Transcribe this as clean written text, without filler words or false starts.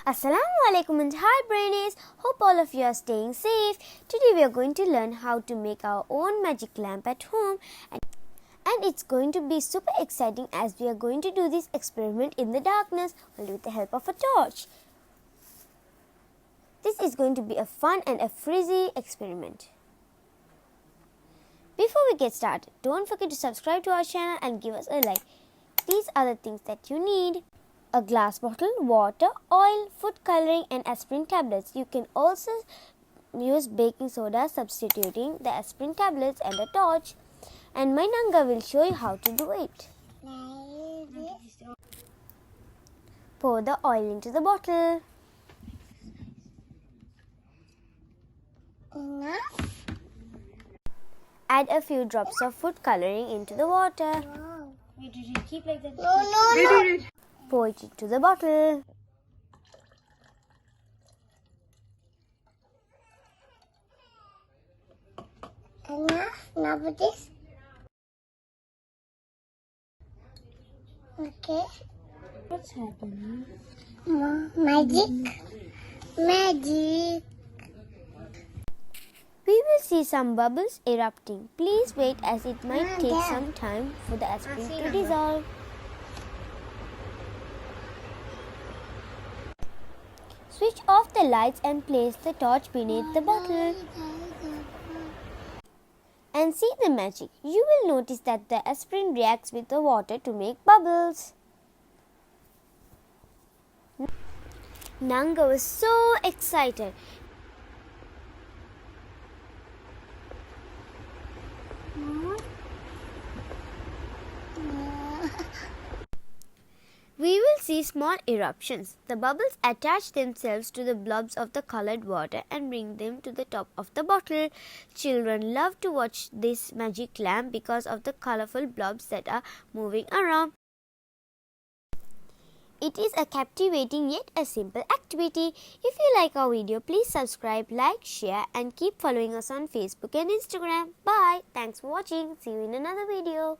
Assalamu alaikum and hi Brainies. Hope all of you are staying safe. Today we are going to learn how to make our own magic lamp at home and it's going to be super exciting as we are going to do this experiment in the darkness only with the help of a torch. This is going to be a fun and a frizzy experiment. Before we get started, don't forget to subscribe to our channel and give us a like. These are the things that you need. A glass bottle, water, oil, food coloring and aspirin tablets. You can also use baking soda substituting the aspirin tablets and a torch. And my Nanga will show you how to do it. Pour the oil into the bottle. Add a few drops of food coloring into the water. Wait, did you keep like that? No. Pour it into the bottle. Enough. Now with this. Okay. What's happening? Magic. Magic. We will see some bubbles erupting. Please wait as it might take some time for the aspirin to dissolve. Switch off the lights and place the torch beneath the bottle. And see the magic. You will notice that the aspirin reacts with the water to make bubbles. Nanga was so excited. We will see small eruptions. The bubbles attach themselves to the blobs of the colored water and bring them to the top of the bottle. Children love to watch this magic lamp because of the colorful blobs that are moving around. It is a captivating yet a simple activity. If you like our video, please subscribe, like, share and keep following us on Facebook and Instagram. Bye. Thanks for watching. See you in another video.